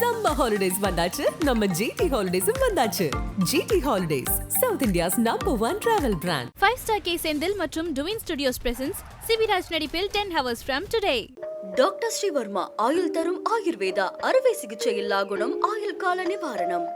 Summer holidays வந்தாச்சு, நம்ம GT ஹாலிடேஸும் வந்தாச்சு. GT holidays, south India's #1 travel brand. 5-star K Senthil மற்றும் டுவின் ஸ்டுடியோஸ் பிரசன்ஸ் சிவிராஜ் நடிப்பில் 10 hours from today. Doctor Sreevarma ஆயுள் தரும் ஆயுர்வேதா அறுவை சிகிச்சை இல்லா குணம் ஆயுள் கால நிவாரணம்.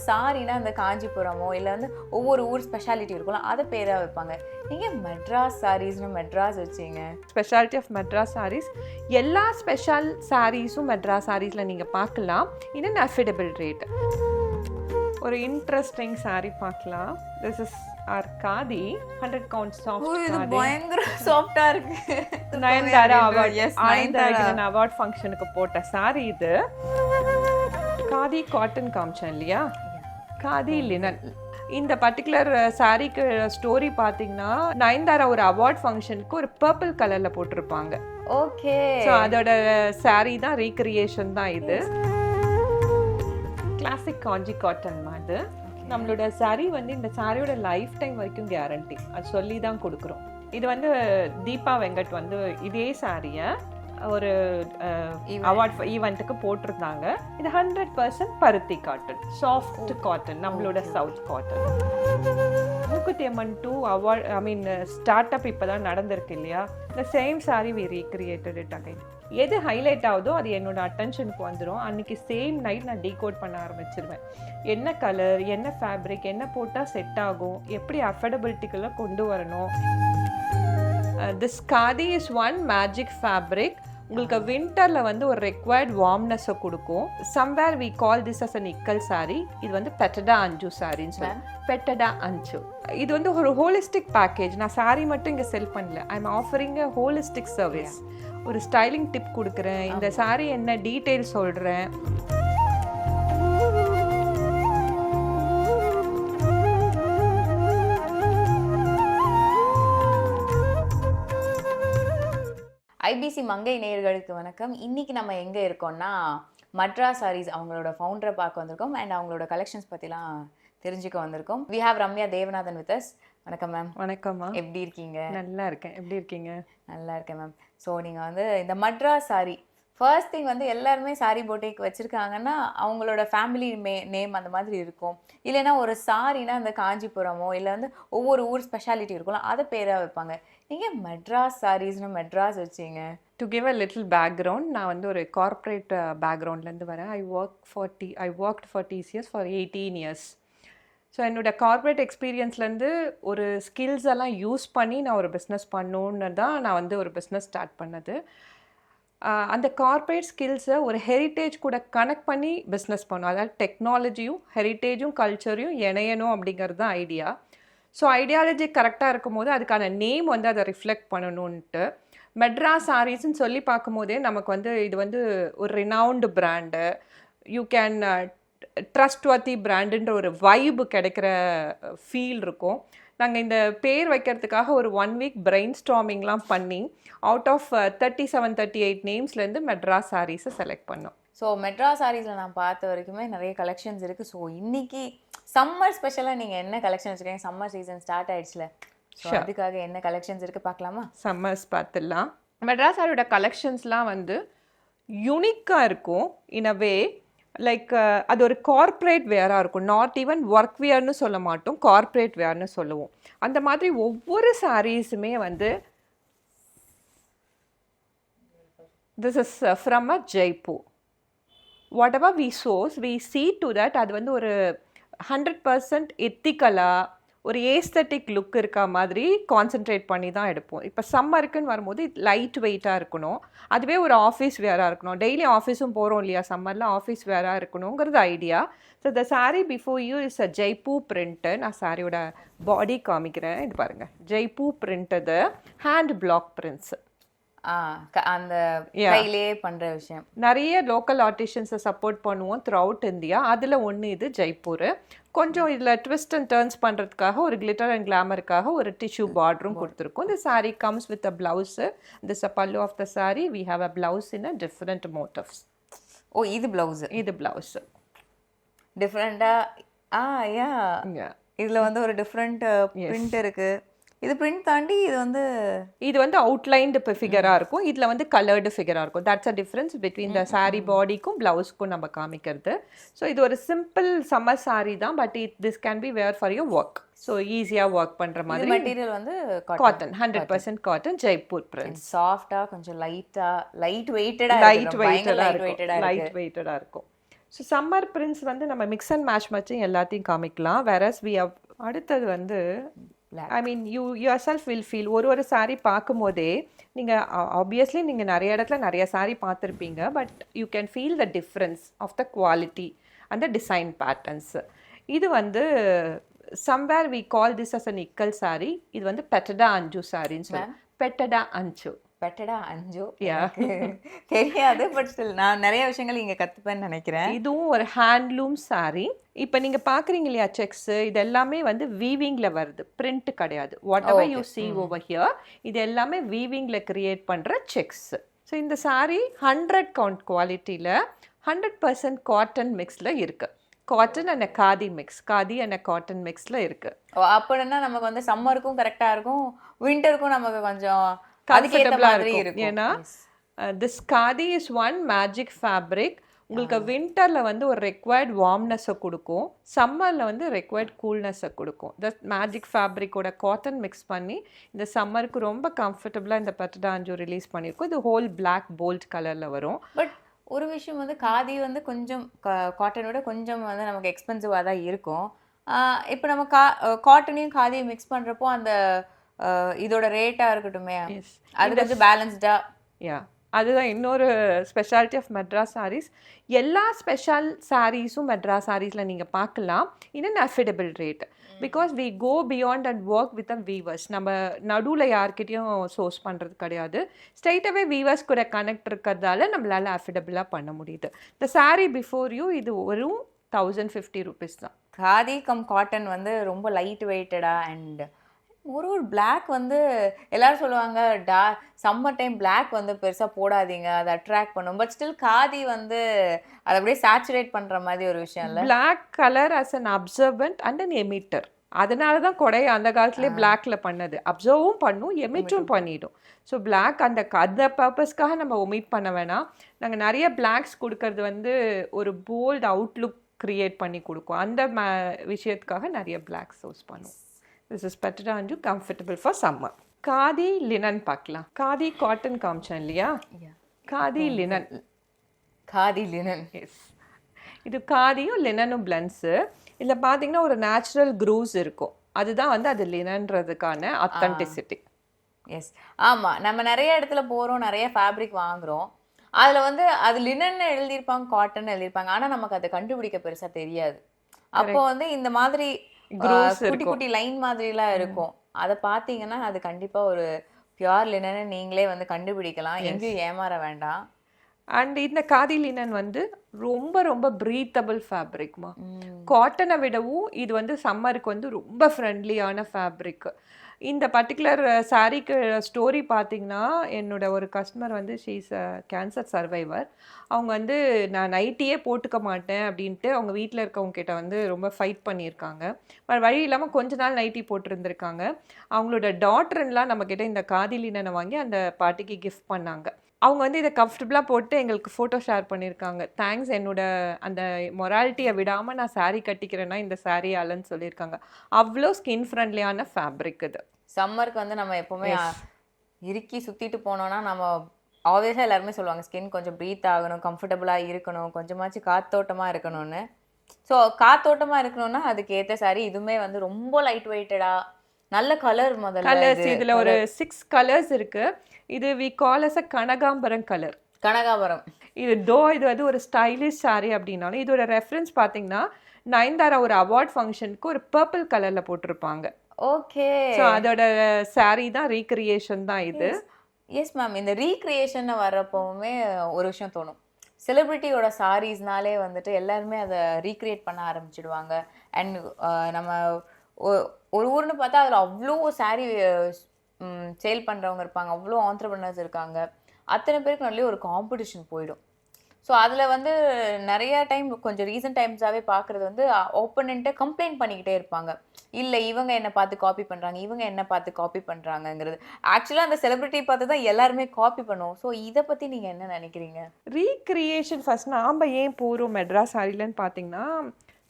சாரினா அந்த காஞ்சிபுரமோ இல்லை வந்து ஒவ்வொரு ஊர் ஸ்பெஷாலிட்டி இருக்கும்ல, அதை பேராக வைப்பாங்க. நீங்கள் மெட்ராஸ் சாரீஸ்னு மெட்ராஸ் வச்சிங்க. ஸ்பெஷாலிட்டி ஆஃப் மெட்ராஸ் சாரீஸ், எல்லா ஸ்பெஷல் சாரீஸும் மெட்ராஸ் சாரீஸில் நீங்கள் பார்க்கலாம். In affordable rate. ஒரு இன்ட்ரெஸ்டிங் சாரீ பார்க்கலாம். This is our khadi 100 count soft. இது பயங்கர சாஃப்டா இருக்கு. நயன்தாரா அவார்ட் ஃபங்க்ஷனுக்கு போட்ட சாரீ இது. காதி காட்டன் காமிச்சேன் இல்லையா, காதி லினன். இந்த பர்டிகுலர் சாரீக்கு ஸ்டோரி பார்த்தீங்கன்னா, நயன்தாரா ஒரு அவார்ட் ஃபங்க்ஷனுக்கு ஒரு பர்பிள் கலரில் போட்டிருப்பாங்க. ஓகே, ஸோ அதோட சாரீ தான் ரீக்ரியேஷன் தான் இது. கிளாசிக் காஞ்சி காட்டன் மாதிரி நம்மளோட சாரீ வந்து இந்த சாரியோட லைஃப் டைம் வரைக்கும் கேரண்டி, அது சொல்லி தான் கொடுக்குறோம். இது வந்து தீபா வெங்கட் வந்து இதே சாரியை ஒரு அவார்ட் ஈவெண்ட்டுக்கு போட்டிருந்தாங்க. இது 100% பருத்தி காட்டன், சாஃப்ட் காட்டன், நம்மளோட south cotton. Mookuthi Amman 2 award, start up இப்போ தான் நடந்திருக்கு இல்லையா, இந்த same sari we recreated it again. எது ஹைலைட் ஆகுதோ அது என்னோட அட்டென்ஷனுக்கு வந்துடும். அன்னைக்கு சேம் நைட் நான் டீகோட் பண்ண ஆரம்பிச்சிருவேன். என்ன கலர், என்ன ஃபேப்ரிக், என்ன போட்டால் செட் ஆகும், எப்படி அஃபோர்டபிலிட்டிக்குள்ள கொண்டு வரணும். This khadi is one magic fabric. உங்களுக்கு வின்டரில் வந்து ஒரு ரெக்வயர்ட் வார்ம்னஸை கொடுக்கும். Somewhere we call this as a nickel sari. இது வந்து பெட்டடா அஞ்சு சாரின்னு சொல்லுவேன். பெட்டடா அஞ்சு இது வந்து ஒரு ஹோலிஸ்டிக் பேக்கேஜ். நான் சாரி மட்டும் இங்கே செல் பண்ணல, I am offering a holistic service. ஒரு ஸ்டைலிங் டிப் கொடுக்குறேன், இந்த சாரி என்ன டீட்டெயில் சொல்கிறேன். ஐபிசி மங்கை நேயர்களுக்கு வணக்கம். இன்னைக்கு நம்ம எங்கே இருக்கோம்னா, மெட்ராஸ் சாரீஸ் அவங்களோட ஃபவுண்டரை பார்க்க வந்திருக்கோம் அண்ட் அவங்களோட கலெக்ஷன்ஸ் பற்றிலாம் தெரிஞ்சுக்க வந்திருக்கோம். We have Ramya Devanathan with us. வணக்கம் மேம். வணக்கம்மா. எப்படி இருக்கீங்க? நல்லா இருக்கேன். எப்படி இருக்கீங்க? நல்லா இருக்கேன் மேம். ஸோ நீங்கள் வந்து இந்த மெட்ராஸ் சாரி ஃபர்ஸ்ட் திங் வந்து எல்லாருமே சாரி போட்டிக்கு வச்சுருக்காங்கன்னா அவங்களோட ஃபேமிலி நேம் அந்த மாதிரி இருக்கும். இல்லைன்னா ஒரு சாரினா அந்த காஞ்சிபுரமோ இல்லை வந்து ஒவ்வொரு ஊர் ஸ்பெஷாலிட்டி இருக்கும்ல, அதை பேராக வைப்பாங்க. நீங்கள் மெட்ராஸ் சாரீஸ்னு மெட்ராஸ் வச்சிங்க. To give a little background, நான் வந்து ஒரு கார்ப்பரேட் பேக்ரவுண்ட்லேருந்து வரேன். ஐ worked for TCS for 18 years. So என்னோடய கார்ப்பரேட் எக்ஸ்பீரியன்ஸ்லேருந்து ஒரு ஸ்கில்ஸ் எல்லாம் யூஸ் பண்ணி நான் ஒரு பிஸ்னஸ் பண்ணணுன்னு தான் நான் வந்து ஒரு பிஸ்னஸ் ஸ்டார்ட் பண்ணது. அந்த கார்ப்பரேட் ஸ்கில்ஸை ஒரு ஹெரிட்டேஜ் கூட கனெக்ட் பண்ணி பிஸ்னஸ் பண்ணணும். அதாவது டெக்னாலஜியும் ஹெரிட்டேஜும் கல்ச்சரையும் இணையணும் அப்படிங்கிறது தான் ஐடியா. ஸோ ஐடியாலஜி கரெக்டாக இருக்கும் போது அதுக்கான நேம் வந்து அதை ரிஃப்ளெக்ட் பண்ணணுன்ட்டு மெட்ராஸ் சாரீஸ்ன்னு சொல்லி பார்க்கும்போதே நமக்கு வந்து இது வந்து ஒரு renowned brand, you can trustworthy பிராண்டுன்ற ஒரு வைபு கிடைக்கிற ஃபீல் இருக்கும். நாங்கள் இந்த பேர் வைக்கிறதுக்காக ஒரு 1 week பிரெயின் ஸ்டார்மிங்லாம் பண்ணி அவுட் ஆஃப் 37-38 நேம்ஸ்லேருந்து மெட்ராஸ் சாரீஸை செலக்ட் பண்ணோம். ஸோ மெட்ராஸ் சாரீஸில் நான் பார்த்த வரைக்குமே நிறைய கலெக்ஷன்ஸ் இருக்குது. ஸோ இன்னைக்கு சம்மர் ஸ்பெஷலாக நீங்கள் என்ன கலெக்ஷன் வச்சுருக்கீங்க? சம்மர் சீசன் ஸ்டார்ட் ஆயிடுச்சுல, ஸோ அதுக்காக என்ன கலெக்ஷன்ஸ் இருக்குது பார்க்கலாமா? சம்மர்ஸ் பார்த்துடலாம். மெட்ராஸ் சாரியோட கலெக்ஷன்ஸ்லாம் வந்து யூனிக்காக இருக்கும். இன் அ வே லைக் அது ஒரு கார்ப்பரேட் வேராக இருக்கும். நாட் ஈவன் ஒர்க் வேர்னு சொல்ல மாட்டோம், கார்ப்பரேட் வேர்னு சொல்லுவோம். அந்த மாதிரி ஒவ்வொரு சாரீஸுமே வந்து this is from a Jaipur. Whatever we source we see to that அது வந்து ஒரு 100% எத்திக்கலாக ஒரு ஏஸ்தட்டிக் லுக் இருக்க மாதிரி கான்சென்ட்ரேட் பண்ணி தான் எடுப்போம். இப்போ சம்மருக்குன்னு வரும்போது லைட் வெயிட்டாக இருக்கணும், அதுவே ஒரு ஆஃபீஸ் வேராக இருக்கணும். டெய்லி ஆஃபீஸும் போகிறோம் இல்லையா, சம்மரில் ஆஃபீஸ் வேராக இருக்கணுங்கிறது idea. So the sari before you is a Jaipur print. நான் சாரியோட பாடி காமிக்கிறேன், இது பாருங்கள். ஜெய்ப்பூர் பிரிண்டது ஹேண்ட் பிளாக் பிரிண்ட்ஸு. அந்த கையிலே பண்ற விஷயம். நிறைய லோக்கல் ஆர்டிஷன்ஸை சப்போர்ட் பண்ணுவோம் த்ரூ அவுட் இந்தியா. அதில் ஒன்று இது ஜெய்ப்பூர். கொஞ்சம் இதில் ட்விஸ்ட் அண்ட் டர்ன்ஸ் பண்ணுறதுக்காக ஒரு கிளிட்டர் அண்ட் கிளாமருக்காக ஒரு டிஷ்யூ பார்டரும் கொடுத்துருக்கோம். இந்த sari comes with a blouse. This a pallu of the sari. We have a blouse in a different motives. ஓ இது பிளவுஸ் இது பிளவுஸ். டிஃப்ரெண்டா யா இதுல வந்து ஒரு டிஃப்ரெண்ட் பிரிண்ட் இருக்கு. இது பிரிண்ட் தாண்டி இது வந்து அவுட்லைன்டு ஃபிகராக இருக்கும், இதில் வந்து கலர்டு ஃபிகராக இருக்கும். That's a difference between the sari பாடிக்கும் ப்ளவுஸ்க்கும் நம்ம காமிக்கிறது. ஸோ இது ஒரு சிம்பிள் சம்மர் சாரீ தான், but this can be wear for your work. So ஈஸியாக ஒர்க் பண்ணுற மாதிரி. மெட்டீரியல் வந்து காட்டன், 100% காட்டன், ஜெய்ப்பூர் பிரிண்ட்ஸ். சாஃப்டாக கொஞ்சம் லைட் வெயிட்டடாக இருக்கும். ஸோ சம்மர் பிரிண்ட்ஸ் வந்து நம்ம மிக்ஸ் அண்ட் மேட்ச் வச்சு எல்லாத்தையும் காமிக்கலாம். வேரஸ் வி ஹவ் அடுத்தது வந்து I mean yourself will feel ஒரு சாரீ பார்க்கும் போதே நீங்கள் ஆப்வியஸ்லி நீங்கள் நிறைய இடத்துல நிறைய சாரீ பார்த்துருப்பீங்க, but you can feel the difference of the quality அந்த டிசைன் பேட்டர்ன்ஸ். இது வந்து somewhere we call this as an ikkal saree. இது வந்து பெட்டடா அஞ்சு சாரின்னு சொல்லுவாங்க. பெட்டடா அஞ்சு தெரியாது, பட் ஸ்டில் நான் நிறைய விஷயங்கள் இங்க கத்துப்பேன்னு நினைக்கிறேன். இதுவும் ஒரு ஹேண்ட்லூம் சாரி. இப்போ நீங்க பாக்குறீங்க இல்லையா செக்ஸ், இது எல்லாமே வந்து வீவிங்ல வருது, பிரிண்ட் கிடையாது. Whatever you see over here, இது எல்லாமே வீவிங்ல கிரியேட் பண்ற செக்ஸ். ஸோ இந்த சாரி 100 கவுண்ட் குவாலிட்டியில 100% காட்டன் மிக்ஸ்ல இருக்கு. Cotton and khadi mix, khadi and cotton மிக்ஸ்ல இருக்கு. அப்படின்னா நமக்கு வந்து சம்மருக்கும் கரெக்டா இருக்கும், விண்டருக்கும் நமக்கு கொஞ்சம் கம்ஃபர்டபுளா இருக்கும். ஏன்னா this khadi is one magic fabric. உங்களுக்கு வின்டர்ல வந்து ஒரு ரெக்வயர்ட் வார்ம்னஸை கொடுக்கும், சம்மர்ல வந்து ரெக்வயர்ட் கூல்னஸை கொடுக்கும். த மேஜிக் ஃபேப்ரிக்கோட காட்டன் மிக்ஸ் பண்ணி இந்த சம்மருக்கு ரொம்ப கம்ஃபர்டபுளா இந்த பெட்டடா அஞ்சு ரிலீஸ் பண்ணியிருக்கோம். இது ஹோல் பிளாக் போல்ட் கலர்ல வரும். பட் ஒரு விஷயம் வந்து காதி வந்து கொஞ்சம் காட்டனோட கொஞ்சம் வந்து நமக்கு எக்ஸ்பென்சிவாக தான் இருக்கும். இப்போ நம்ம காட்டனையும் காதியும் மிக்ஸ் பண்ணுறப்போ அந்த இதோட ரேட்டாக இருக்கட்டுமே, அது கொஞ்சம் பேலன்ஸ்டா. அதுதான் இன்னொரு ஸ்பெஷாலிட்டி ஆஃப் மெட்ராஸ் சாரீஸ். எல்லா ஸ்பெஷல் சாரீஸும் மெட்ராஸ் சாரீஸில் நீங்கள் பார்க்கலாம் in affordable rate. Because we go beyond and work with weavers. நம்ம நடுவில் யார்கிட்டையும் சோர்ஸ் பண்ணுறது கிடையாது, ஸ்ட்ரைட்டாகவே வீவர்ஸ் கூட கனெக்ட் இருக்கிறதால நம்மளால் அஃபோர்டபுளாக பண்ண முடியுது. இந்த சாரீ பிஃபோர் யூ இது வெறும் 1050 rupees தான். காதி கம் காட்டன் வந்து ரொம்ப லைட் வெயிட்டடா அண்ட் ஒரு பிளாக் வந்து எல்லாரும் சொல்லுவாங்க சம்மர் டைம் பிளாக் வந்து பெருசாக போடாதீங்க, அதை அட்ராக்ட் பண்ணும். பட் ஸ்டில் காதி வந்து அதை அப்படியே சேச்சுரேட் பண்ணுற மாதிரி ஒரு விஷயம் இல்லை. Black colour as an absorbent and an emitter. அதனால தான் கொடை அந்த காலத்துலேயே பிளாக்ல பண்ணது. அப்சர்வும் பண்ணும், எமிட்டும் பண்ணிடும். ஸோ பிளாக் அந்த பர்பஸ்க்காக நம்ம ஒமிட் பண்ண வேணாம். நாங்கள் நிறைய பிளாக்ஸ் கொடுக்கறது வந்து ஒரு போல்ட் அவுட்லுக் கிரியேட் பண்ணி கொடுக்கும். அந்த விஷயத்துக்காக நிறைய பிளாக் சோர்ஸ் பண்ணுவோம். This is பெட்டடா அஞ்சு, comfortable for summer. Khadi linen பார்க்கலாம். காதி காட்டன் காமிச்சேன் இல்லையா, காதி லினன். எஸ், இது காதியும் லினனும் பிளண்ட்ஸு. இதில் பார்த்தீங்கன்னா ஒரு நேச்சுரல் க்ரூஸ் இருக்கும், அதுதான் வந்து அது லினன்றதுக்கான அத்தன்டிசிட்டி. எஸ், ஆமாம். நம்ம நிறைய இடத்துல போகிறோம், நிறைய ஃபேப்ரிக் வாங்குகிறோம், அதில் வந்து அது லினன் எழுதியிருப்பாங்க, காட்டன் எழுதியிருப்பாங்க, ஆனால் நமக்கு அதை கண்டுபிடிக்க பெருசாக தெரியாது. அப்போ வந்து இந்த மாதிரி குட்டி குட்டி லைன் மாதிரிலாம் இருக்கும், அதை பார்த்தீங்கன்னா அது கண்டிப்பாக ஒரு பியூர் லினனை நீங்களே வந்து கண்டுபிடிக்கலாம், எங்கேயும் ஏமாற வேண்டாம். அண்ட் இந்த காதி லினன் வந்து ரொம்ப ரொம்ப ப்ரீத்தபிள் ஃபேப்ரிக்மா. காட்டனை விடவும் இது வந்து சம்மருக்கு வந்து ரொம்ப ஃப்ரெண்ட்லியான ஃபேப்ரிக். இந்த பர்டிகுலர் சாரீக்கு ஸ்டோரி பார்த்தீங்கன்னா, என்னோட ஒரு கஸ்டமர் வந்து ஷீஸ் கேன்சர் சர்வைவர். அவங்க வந்து நான் நைட்டியே போட்டுக்க மாட்டேன் அப்படின்ட்டு அவங்க வீட்டில் இருக்கவங்க கிட்ட வந்து ரொம்ப ஃபைட் பண்ணியிருக்காங்க. பட் வழி இல்லாமல் கொஞ்ச நாள் நைட்டி போட்டிருந்துருக்காங்க. அவங்களோட டாட்டர்லாம் நம்மக்கிட்ட இந்த காதி லினனை வாங்கி அந்த பார்ட்டிக்கு கிஃப்ட் பண்ணாங்க. அவங்க வந்து இதை கம்ஃபர்டபுளாக போட்டு எங்களுக்கு ஃபோட்டோ ஷேர் பண்ணியிருக்காங்க. தேங்க்ஸ், என்னோட அந்த மொராலிட்டியை விடாமல் நான் சாரீ கட்டிக்கிறேன்னா இந்த சாரீ ஆலன்னு சொல்லியிருக்காங்க. அவ்வளோ ஸ்கின் ஃப்ரெண்ட்லியான ஃபேப்ரிக் இது. சம்மருக்கு வந்து நம்ம எப்போவுமே இறுக்கி சுற்றிட்டு போனோன்னா நம்ம ஆப்வியஸாக எல்லாருமே சொல்லுவாங்க ஸ்கின் கொஞ்சம் ப்ரீத் ஆகணும், கம்ஃபர்டபுளாக இருக்கணும், கொஞ்சமாச்சும் காத்தோட்டமாக இருக்கணும்னு. ஸோ காத்தோட்டமாக இருக்கணும்னா அதுக்கு ஏற்ற சாரீ. இதுவுமே வந்து ரொம்ப லைட் வெயிட்டடா, நல்ல கலர். முதல்ல கலர்ஸ் இதில் ஒரு 6 கலர்ஸ் இருக்கு. இது வி கால் அஸ் அ கனகாம்பரம் கலர். கனகாம்பரம் இது இது வந்து ஒரு ஸ்டைலிஷ் சாரி அப்படின்னாலும் இதோட ரெஃபரன்ஸ் பார்த்தீங்கன்னா நயன்தாரா ஒரு அவார்ட் ஃபங்க்ஷனுக்கு ஒரு பர்பிள் கலர்ல போட்டிருப்பாங்க. ஓகே, ஸோ அதோட சாரி தான் ரீக்ரியேஷன் தான் இது. எஸ் மேம், இந்த ரீக்ரியேஷன் வர்றப்பவுமே ஒரு விஷயம் தோணும், செலிபிரிட்டியோட சாரீஸ்னாலே வந்துட்டு எல்லாருமே அதை ரீக்ரியேட் பண்ண ஆரம்பிச்சிடுவாங்க. அண்ட் நம்ம ஒரு ஊர்னு பார்த்தா அதில் அவ்வளோ சாரீ சேல் பண்ணுறவங்க இருப்பாங்க, அவ்வளோ ஆண்டர்பிரினர்ஸ் இருக்காங்க. அத்தனை பேருக்கு நல்ல ஒரு காம்படிஷன் போயிடும். ஸோ அதில் வந்து நிறைய டைம் கொஞ்சம் ரீசன்ட் டைம்ஸாகவே பார்க்குறது வந்து ஓப்பனண்ட்டை கம்ப்ளைண்ட் பண்ணிக்கிட்டே இருப்பாங்க. இல்லை இவங்க என்ன பார்த்து காப்பி பண்ணுறாங்க, இவங்க என்ன பார்த்து காப்பி பண்ணுறாங்கங்கிறது. ஆக்சுவலாக அந்த செலிபிரிட்டி பார்த்து தான் எல்லாருமே காப்பி பண்ணுவோம். ஸோ இதை பற்றி நீங்கள் என்ன நினைக்கிறீங்க? ரீக்ரியேஷன் ஃபர்ஸ்ட் நாம் ஏன் போகிறோம் மெட்ராஸ் சாரிலன்னு பார்த்தீங்கன்னா,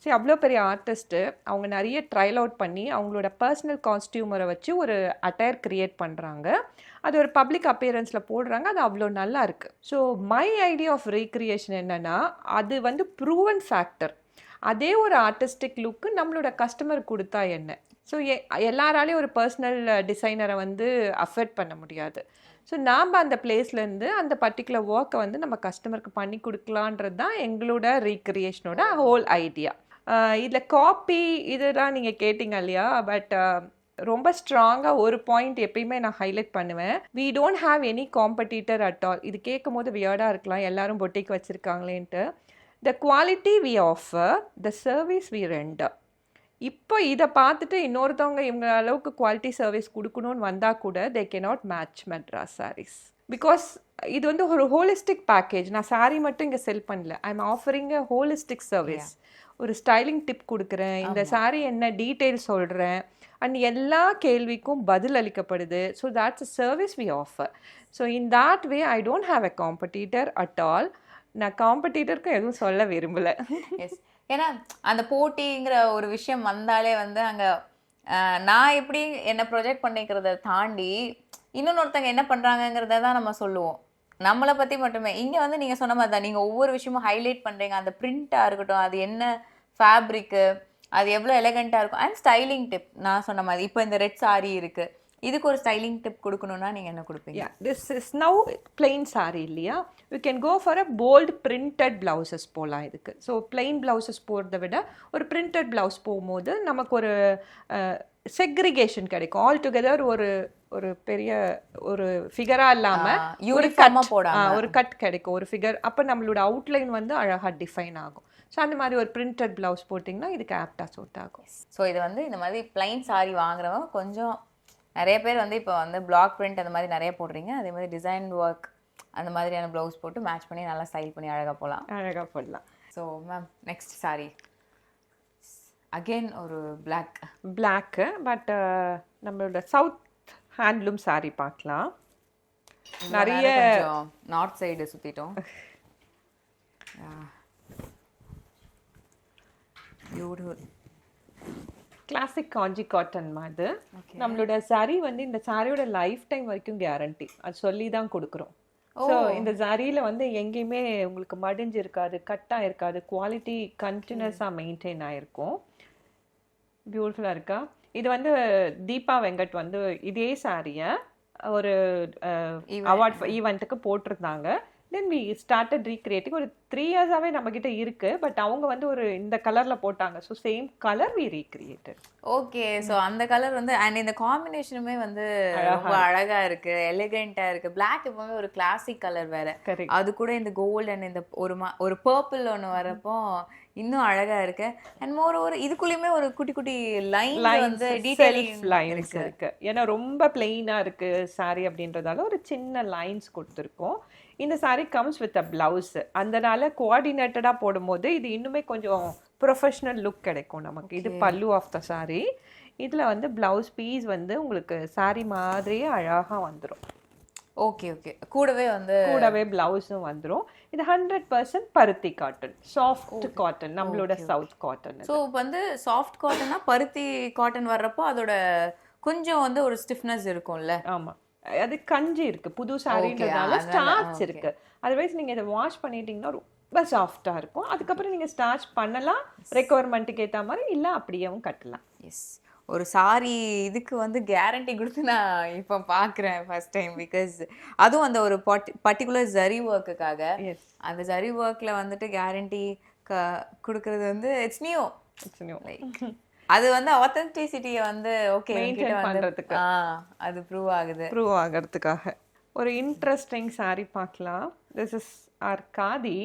சரி அவ்வளோ பெரிய ஆர்டிஸ்ட்டு அவங்க நிறைய ட்ரையல் அவுட் பண்ணி அவங்களோட பர்சனல் காஸ்டியூமரை வச்சு ஒரு அட்டையர் க்ரியேட் பண்ணுறாங்க. அது ஒரு பப்ளிக் அப்பியரன்ஸில் போடுறாங்க. அது அவ்வளோ நல்லா இருக்குது. So my idea of recreation என்னென்னா, அது வந்து ப்ரூவன் ஃபேக்டர். அதே ஒரு ஆர்டிஸ்டிக் லுக்கு நம்மளோட கஸ்டமர் கொடுத்தா என்ன? ஸோ எல்லாராலையும் ஒரு பர்சனல் டிசைனரை வந்து அஃபெக்ட் பண்ண முடியாது. ஸோ நாம் அந்த பிளேஸ்லேருந்து அந்த பர்டிகுலர் ஒர்க்கை வந்து நம்ம கஸ்டமருக்கு பண்ணி கொடுக்கலான்றது தான் எங்களோட ரீக்ரியேஷனோட ஹோல் ஐடியா. இதில் காப்பி இதெல்லாம் நீங்கள் கேட்டிங்க இல்லையா, பட் ரொம்ப ஸ்ட்ராங்காக ஒரு பாயிண்ட் எப்பயுமே நான் ஹைலைட் பண்ணுவேன். We don't have any competitor at all. இது கேட்கும் போது வியர்டாக இருக்கலாம், எல்லாரும் பொட்டிக்கு வச்சுருக்காங்களேன்ட்டு. The quality we offer, the service we render. இப்போ இதை பார்த்துட்டு இன்னொருத்தவங்க இவங்க அளவுக்கு குவாலிட்டி சர்வீஸ் கொடுக்கணும்னு வந்தால் கூட they cannot match Madras Sarees. Because இது வந்து ஒரு ஹோலிஸ்டிக் பேக்கேஜ். நான் சாரீ மட்டும் இங்கே செல் பண்ணல, I am offering a holistic service. ஒரு ஸ்டைலிங் டிப் கொடுக்குறேன், இந்த சாரீ என்ன டீட்டெயில் சொல்கிறேன், அண்ட் எல்லா கேள்விக்கும் பதில் அளிக்கப்படுது. So that's a service we offer. So in that way I don't have a competitor at all. நான் காம்படிட்டருக்கும் எதுவும் சொல்ல விரும்பலை. எஸ், ஏன்னா அந்த போட்டிங்கிற ஒரு விஷயம் வந்தாலே வந்து அங்கே நான் எப்படி என்ன ப்ரொஜெக்ட் பண்ணிக்கிறத தாண்டி இன்னொருத்தங்க என்ன பண்ணுறாங்கங்கிறத தான் நம்ம சொல்லுவோம், நம்மளை பற்றி மட்டுமே. இங்கே வந்து நீங்கள் சொன்ன மாதிரி தான், நீங்கள் ஒவ்வொரு விஷயமும் ஹைலைட் பண்ணுறீங்க. அந்த பிரிண்ட்டாக இருக்கட்டும், அது என்ன ஃபேப்ரிக்கு, அது எவ்வளோ எலகண்ட்டாக இருக்கும், அண்ட் ஸ்டைலிங் டிப். நான் சொன்ன மாதிரி இப்போ இந்த ரெட் சாரி இருக்குது, இதுக்கு ஒரு ஸ்டைலிங் டிப் கொடுக்கணும்னா நீங்கள் என்ன கொடுப்பீங்க? This is now plain sari இல்லையா, you can go for a bold printed blouses போகலாம் இதுக்கு. ஸோ பிளெயின் பிளவுசஸ் போகிறத விட ஒரு பிரிண்டட் பிளவுஸ் போகும்போது நமக்கு ஒரு செக்ரிகேஷன் கிடைக்கும். ஆல் டுகெதர் ஒரு ஒரு பெரிய ஒரு ஃபிகராக இல்லாமல் ஒரு கட் கிடைக்கும், ஒரு ஃபிகர். அப்போ நம்மளோட அவுட்லைன் வந்து அழகாக டிஃபைன் ஆகும். ஸோ அந்த மாதிரி ஒரு பிரிண்டட் பிளவுஸ் போட்டிங்கன்னா இதுக்கு ஆப்டாக சூட் ஆகும். ஸோ இது வந்து இந்த மாதிரி பிளைன் சாரி வாங்குறவங்க கொஞ்சம் நிறைய பேர் வந்து இப்போ வந்து பிளாக் பிரிண்ட் அந்த மாதிரி நிறைய போடுறீங்க. அதே மாதிரி டிசைன் ஒர்க் அந்த மாதிரியான ப்ளவுஸ் போட்டு மேட்ச் பண்ணி நல்லா ஸ்டைல் பண்ணி அழகாக போடலாம். So ma'am next sorry again ஒரு பிளாக்கு, பட் நம்மளோட சவுத் ஹேண்ட்லூம் சாரி பார்க்கலாம். நிறைய நார்த் சைடு சுற்றிட்டோம். கிளாசிக் காஞ்சி காட்டன் மாதிரி நம்மளோட சாரி வந்து இந்த சாரியோட லைஃப் டைம் வரைக்கும் கேரண்டி, அது சொல்லி தான் கொடுக்குறோம். ஸோ இந்த சாரியில் வந்து எங்கேயுமே உங்களுக்கு மடிஞ்சு இருக்காது, கட்டாக இருக்காது, குவாலிட்டி கண்டினியூஸாக மெயின்டைன் ஆகிருக்கும். பியூட்டிஃபுல்லாக இருக்கா? இது வந்து தீபா வெங்கட் வந்து இதே சாரியை ஒரு அவார்ட் ஈவெண்ட்டுக்கு போட்டிருந்தாங்க. Then we started recreating. ஒரு 3 இயர்ஸாகவே நம்மக்கிட்ட இருக்குது, பட் அவங்க வந்து ஒரு இந்த கலரில் போட்டாங்க. So same colour we recreated. Okay, so அந்த கலர் வந்து அண்ட் இந்த காம்பினேஷனுமே வந்து ரொம்ப அழகாக இருக்குது, எலிகெண்ட்டாக இருக்குது. பிளாக் எப்பவுமே ஒரு கிளாசிக் கலர் வேறு, அது கூட இந்த கோல்டு அண்ட் இந்த ஒரு பர்பிள் ஒன்று வரப்போ இன்னும் அழகா இருக்கு. அண்ட் மோர் ஓவர் இதுக்குள்ளேயுமே ஒரு குட்டி குட்டி லைன் வந்து டீடைலிங் லைன்ஸ் இருக்கு. ஏன்னா ரொம்ப பிளெயினா இருக்கு சாரி அப்படின்றதால ஒரு சின்ன லைன்ஸ் கொடுத்துருக்கோம். இந்த sorry comes with a blouse, அதனால கோஆர்டினேட்டடா போடும்போது இது இன்னுமே கொஞ்சம் ப்ரொஃபஷனல் லுக் கிடைக்கும் நமக்கு. இது பல்லு ஆஃப் த சாரி. இதுல வந்து பிளவுஸ் பீஸ் வந்து உங்களுக்கு சாரி மாதிரியே அழகா வந்துடும். ஓகே ஓகே, கூடவே பிளவுஸும் வந்துடும். இது 100% பருத்தி காட்டன், சாஃப்ட் காட்டன், நம்மளோட சவுத் காட்டன். ஸோ வந்து சாஃப்ட் காட்டன்னா பருத்தி காட்டன் வர்றப்போ அதோட கொஞ்சம் வந்து ஒரு ஸ்டிஃப்னஸ் இருக்கும்ல. ஆமா, அது கஞ்சி இருக்கு, புது சாரின்றதால ஸ்டார்ச் இருக்கு. அதர்வைஸ் நீங்க இதை வாஷ் பண்ணிட்டீங்கன்னா ரொம்ப சாஃப்டா இருக்கும். அதுக்கப்புறம் நீங்க ஸ்டார்ச் பண்ணலாம், ரெக்குவயர்மெண்ட்டுக்கு ஏற்ற மாதிரி, இல்லை அப்படியேவும் கட்டலாம். எஸ், ஒரு சாரி இதுக்கு வந்து கேரண்டி கொடுத்து நான் இப்போ பார்க்குறேன் ஃபர்ஸ்ட் டைம். பிகாஸ் அதுவும் அந்த ஒரு பர்டிகுலர் ஜரி ஒர்க்குக்காக அந்த ஜரி ஒர்க்கில் வந்துட்டு கேரண்டி கொடுக்கறது வந்து இட்ஸ் நியூ. லைக் அது வந்து ஆத்தென்டிசிட்டியை வந்து ஓகே பண்ணுறதுக்கு அது ப்ரூவ் ஆகிறதுக்காக ஒரு இன்ட்ரெஸ்டிங் சாரி பார்க்கலாம். This is our khadi.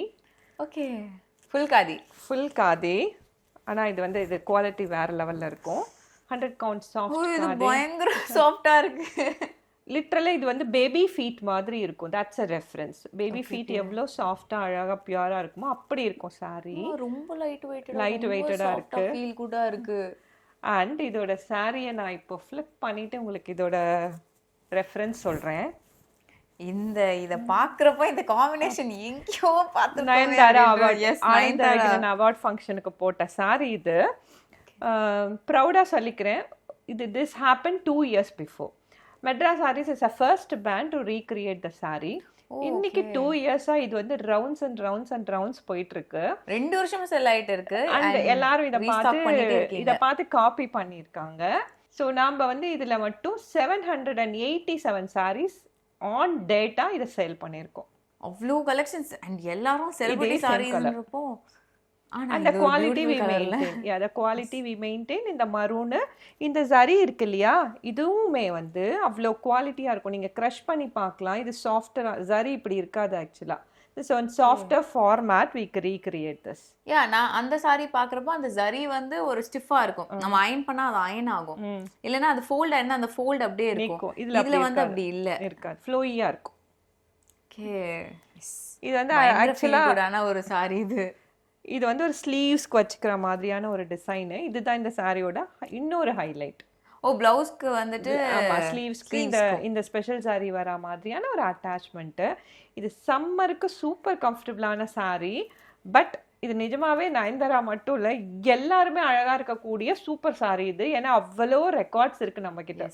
Okay, full khadi. ஆனால் இது வந்து இது குவாலிட்டி வேறு லெவலில் இருக்கும். 100 கவுண்ட் சாஃப்ட், பயங்கர சாஃப்டா இருக்கு. லிட்ரலா இது வந்து பேபி ஃபீட் மாதிரி இருக்கும். That's a reference. Baby feet எவ்வளோ சாஃப்டா அழகா பியூரா இருக்குமோ அப்படி இருக்கும் saree. ரொம்ப லைட் வெயிட்டடா இருக்கு. ஃபீல் குட்டா இருக்கு. அண்ட் இதோட சாரியை நான் இப்போ ஃபிளிப் பண்ணிட்டு உங்களுக்கு இதோட ரெஃபரன்ஸ் சொல்றேன். இத பாக்குறப்ப இந்த காம்பினேஷன் எங்கேயோ நயன்தாரா பார்த்து அவார்ட் ஃபங்க்ஷனுக்கு போட்ட சாரி இது. ப்ரௌடா சொல்லிக்கிறேன், இது this happened 2 years before. Madras Sarees is a first brand to recreate the saree. இன்னைக்கு 2 இயர்ஸா இது வந்து ரவுண்ட்ஸ் அண்ட் ரவுண்ட்ஸ் போயிட்டு இருக்கு. 2 வருஷமா செல் ஆயிட்டு இருக்கு. அண்ட் எல்லாரும் இத பார்த்து காப்பி பண்ணிருக்காங்க. சோ நாம வந்து இதுல மட்டும் 787 sarees ஆன் டேட்டா இத சேல் பண்ணிருக்கோம். அவ்ளோ கலெக்ஷன்ஸ் அண்ட் எல்லாரும் செலிபிரிட்டி சாரீஸ்ன்றப்போ அந்த quality we maintain. the quality we maintain. இந்த மரூன் இந்த ஜரி இருக்கு இல்லையா, இதுவுமே வந்து அவ்வளோ குவாலிட்டியா இருக்கும். நீங்க க்ரஷ் பண்ணி பார்க்கலாம். இது சாஃப்டர் ஜரி இப்படி இருக்காது ஆக்சுவலா. This on softer format we recreate this. நான் அந்த சாரி பாக்குறப்போ அந்த ஜரி வந்து ஒரு ஸ்டிஃபா இருக்கும். நம்ம அயன் பண்ணா அது அயன் ஆகும். இல்லனா அது ஃபோல்ட் ஆனா அந்த ஃபோல்ட் அப்படியே இருக்கும். இதுல வந்து அப்படி இல்ல இருக்காது, ஃப்ளோயியா இருக்கும். ஓகே, இது வந்து ஆக்சுவலா ஒரு சாரி. இது வந்து ஒரு ஸ்லீவ்ஸ்க்கு வச்சுக்கிற மாதிரியான ஒரு டிசைன். இதுதான் இந்த சாரியோட இன்னொரு ஹைலைட். பிளவுஸ்க்கு வந்துட்டு ஸ்லீவ்ஸ்க்கு இந்த ஸ்பெஷல் சாரி வர மாதிரியான ஒரு அட்டாச்மெண்ட். இது சம்மருக்கு சூப்பர் கம்ஃபர்டபுளான சாரி. பட் இது நிஜமாவே நயன்தாரா மட்டும் இல்ல, எல்லாருமே அழகா இருக்கக்கூடிய சூப்பர் சாரி இது. ஏன்னா அவ்வளோ ரெக்கார்ட்ஸ் இருக்கு நம்ம கிட்ட.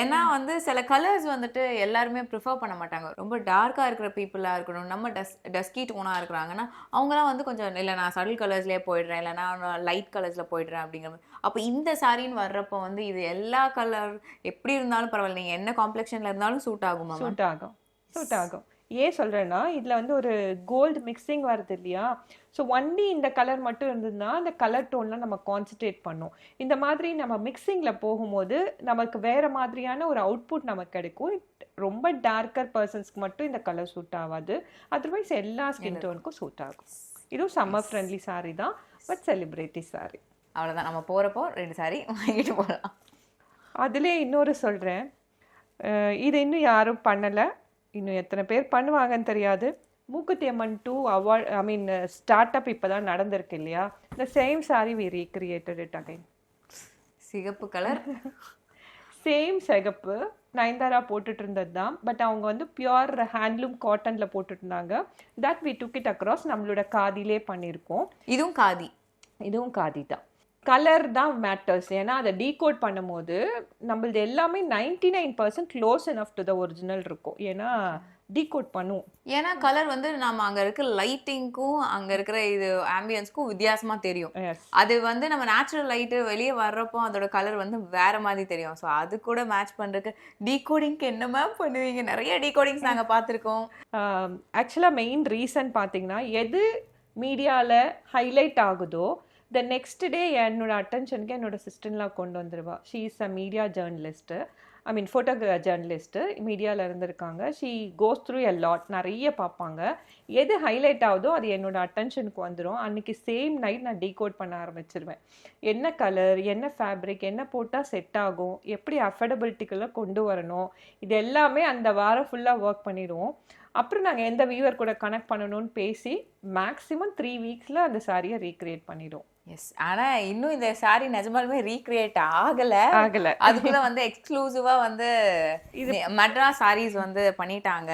ஏன்னா வந்து சில கலர்ஸ் வந்துட்டு எல்லாருமே ப்ரிஃபர் பண்ண மாட்டாங்க. ரொம்ப டார்க்காக இருக்கிற பீப்புளாக இருக்கணும், நம்ம டஸ்கி டோனாக இருக்கிறாங்கன்னா அவங்களாம் வந்து கொஞ்சம் இல்லை நான் சடில் கலர்ஸ்லேயே போயிடுறேன், இல்லை நான் லைட் கலர்ஸில் போயிடுறேன் அப்படிங்கிற மாதிரி. அப்போ இந்த சாரின்னு வர்றப்போ வந்து இது எல்லா கலர் எப்படி இருந்தாலும் பரவாயில்ல, நீங்கள் என்ன காம்ப்ளெக்ஷனில் இருந்தாலும் சூட் ஆகுமா? சூட் ஆகும். ஏன் சொல்கிறேன்னா இதில் வந்து ஒரு கோல்டு மிக்சிங் வருது இல்லையா. ஸோ ஒன்லி இந்த கலர் மட்டும் இருந்ததுன்னா அந்த கலர் டோன்லாம் நம்ம கான்சன்ட்ரேட் பண்ணோம். இந்த மாதிரி நம்ம மிக்சிங்கில் போகும்போது நமக்கு வேறு மாதிரியான ஒரு அவுட்புட் நமக்கு கிடைக்கும். ரொம்ப டார்க்கர் பர்சன்ஸ்க்கு மட்டும் இந்த கலர் சூட் ஆகாது, அதர்வைஸ் எல்லா ஸ்கின் டோனுக்கும் சூட் ஆகும். இதுவும் சம்மர் ஃப்ரெண்ட்லி சாரி தான், பட் செலிப்ரிட்டி சாரி. அவ்வளோதான், நம்ம போகிறப்போ 2 சாரி வாங்கிட்டு போகலாம். அதிலே இன்னொரு சொல்கிறேன், இது இன்னும் யாரும் பண்ணலை, இன்னும் எத்தனை பேர் பண்ணுவாங்கன்னு தெரியாது. Mookuthi Amman 2 award start up இப்போ தான் நடந்திருக்கு இல்லையா. இந்த same sari we recreated it again. சிகப்பு கலர், சேம் சிகப்பு நயன்தாரா போட்டுட்டு இருந்தது தான். பட் அவங்க வந்து பியூர் ஹேண்ட்லூம் காட்டனில் போட்டுட்டு இருந்தாங்க. That we took it across நம்மளோட காதிலே பண்ணியிருக்கோம். இதுவும் காதி தான். கலர் தான் மேட்டர்ஸ். ஏன்னா அதை டீகோட் பண்ணும்போது நம்மளது எல்லாமே 99% close enough to the original இருக்கும். ஏன்னா டீகோட் பண்ணுவோம். ஏன்னா கலர் வந்து நம்ம அங்கே இருக்கிற லைட்டிங்க்கும் அங்கே இருக்கிற இது ஆம்பியன்ஸ்க்கும் வித்தியாசமாக தெரியும். அது வந்து நம்ம நேச்சுரல் லைட்டு வெளியே வர்றப்போ அதோட கலர் வந்து வேற மாதிரி தெரியும். ஸோ அது கூட மேட்ச் பண்ணுறதுக்கு டீகோடிங்க்கு என்ன மேம் பண்ணுவீங்க? நிறைய டீகோடிங்ஸ் நாங்கள் பார்த்துருக்கோம். ஆக்சுவலாக மெயின் ரீசன் பார்த்தீங்கன்னா எது மீடியாவில் ஹைலைட் ஆகுதோ த நெக்ஸ்ட் டே என்னோட அட்டென்ஷனுக்கு என்னோட சிஸ்டர்லாம் கொண்டு வந்துடுவா. She is a media journalist, photo journalist, மீடியாவில் இருந்திருக்காங்க. She goes through a lot, நிறைய பார்ப்பாங்க. எது ஹைலைட் ஆகுதோ அது என்னோட அட்டென்ஷனுக்கு வந்துடும். அன்றைக்கி சேம் நைட் நான் டீகோட் பண்ண ஆரம்பிச்சிருவேன். என்ன கலர், என்ன ஃபேப்ரிக், என்ன போட்டால் செட் ஆகும், எப்படி அஃபோர்டபிலிட்டிக்குள்ளே கொண்டு வரணும், இது எல்லாமே அந்த வாரம் ஃபுல்லாக ஒர்க் பண்ணிடுவோம். அப்புறம் நாங்கள் எந்த வியூவர் கூட கனெக்ட் பண்ணணும்னு பேசி மேக்ஸிமம் 3 வீக்ஸில் அந்த சாரியை ரீக்ரியேட் பண்ணிடுவோம். எஸ், ஆனால் இன்னும் இந்த சாரி நிஜமாலுமே ரீக்ரியேட் ஆகலை. அதுக்குள்ள வந்து எக்ஸ்க்ளூசிவாக வந்து இது மட்ராஸ் சாரீஸ் வந்து பண்ணிட்டாங்க.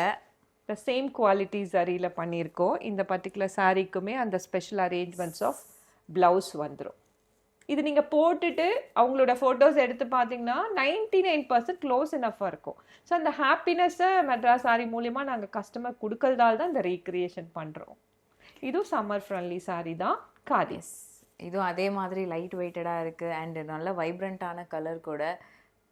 த சேம் குவாலிட்டி சாரியில் பண்ணியிருக்கோம். இந்த பர்டிகுலர் சாரீக்குமே அந்த ஸ்பெஷல் அரேஞ்ச்மெண்ட்ஸ் ஆஃப் ப்ளவுஸ் வந்துடும். இது நீங்கள் போட்டுட்டு அவங்களோட ஃபோட்டோஸ் எடுத்து பார்த்தீங்கன்னா 99% க்ளோஸ் இனஃபாக இருக்கும். ஸோ அந்த ஹாப்பினஸ்ஸை மெட்ராஸ் சாரி மூலிமா நாங்கள் கஸ்டமர் கொடுக்கறதால தான் இந்த ரீக்ரியேஷன் பண்ணுறோம். இதுவும் சம்மர் ஃப்ரெண்ட்லி சாரி தான், காதிஸ். இதுவும் அதே மாதிரி லைட் வெயிட்டடாக இருக்குது அண்ட் நல்ல வைப்ரண்ட்டான கலர் கூட.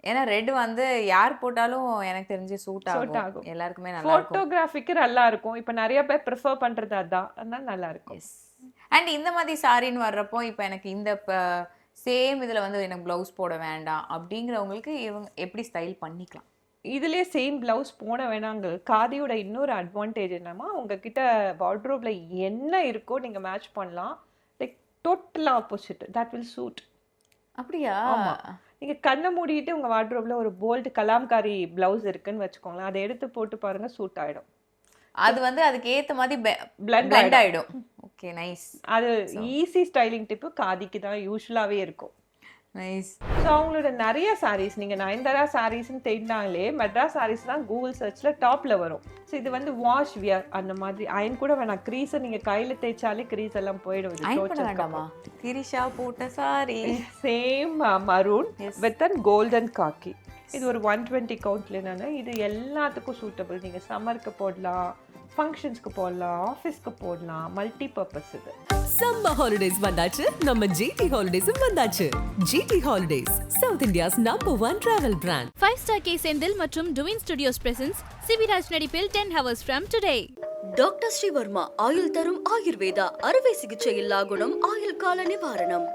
ஏன்னா ரெட் வந்து யார் போட்டாலும் எனக்கு தெரிஞ்சு சூட் ஆகும், எல்லாருக்குமே நல்லா இருக்கும். ஃபோட்டோகிராஃபிக்கு நல்லா இருக்கும். இப்போ நிறைய பேர் ப்ரிஃபர் பண்ணுறது அதான், அதனால நல்லா இருக்கும். அண்ட் இந்த மாதிரி சாரின்னு வர்றப்போ இப்போ எனக்கு இந்த சேம் இதில் வந்து எனக்கு ப்ளவுஸ் போட வேண்டாம் அப்படிங்கிறவங்களுக்கு இவங்க எப்படி ஸ்டைல் பண்ணிக்கலாம்? இதுலேயே சேம் ப்ளவுஸ் போட வேணாங்க. காதியோட இன்னொரு அட்வான்டேஜ் என்னன்னா உங்ககிட்ட வார்ட்ரோப்ல என்ன இருக்கோ நீங்கள் மேட்ச் பண்ணலாம். Like total opposite, that will suit. அப்படியா? நீங்கள் கண்ணை மூடிட்டு உங்கள் வார்ட்ரோப்ல ஒரு போல்ட் கலாம்காரி ப்ளவுஸ் இருக்குன்னு வச்சுக்கோங்களேன், அதை எடுத்து போட்டு பாருங்க, சூட் ஆகிடும். அது வந்து அதுக்கு ஏத்த மாதிரி Blend blend ஆயிடும். ஓகே, நைஸ் அது ஈஸி ஸ்டைலிங் டிப்பு காதிக்கு தான் யூஸ்வலாகவே இருக்கும். நைஸ். ஸோ அவங்களோட நிறைய சாரீஸ் நீங்கள் நயன்தாரா சாரீஸ்ன்னு தேடினாலே மெட்ராஸ் சாரீஸ் தான் கூகுள் சர்ச்சில் டாப்பில் வரும். ஸோ இது வந்து வாஷ் வியர் அந்த மாதிரி அயன் கூட வேணாம், க்ரீஸை நீங்கள் கையில் தேய்ச்சாலே க்ரீஸ் எல்லாம் போயிடுவது. அயன் பண்ண வேண்டாமா? திரிஷா போட்ட sari same maroon with and golden khaki. இது ஒரு 120 கவுண்ட்ல என்னன்னா இது எல்லாத்துக்கும் சூட்டபிள். நீங்கள் சம்மருக்கு போடலாம், ஃபங்க்ஷன்ஸ்க்கு போடலாம், ஆஃபீஸ்க்கு போடலாம், மல்டி பர்பஸ் இது. சம்மர் ஹாலிடேஸ் வந்தாச்சு, நம்ம ஜிடி ஹாலிடேஸும் வந்தாச்சு. GT holidays, south India's #1 travel brand. 5-star K Senthil மற்றும் டுவின் ஸ்டுடியோஸ் பிரசன்ஸ் சிவிராஜ் நடிப்பில் 10 Hours from Today. Doctor Sreevarma ஆயுள் தரும் ஆயுர்வேதா அறுவை சிகிச்சை இல்லா குணம் ஆயுள் கால நிவாரணம்.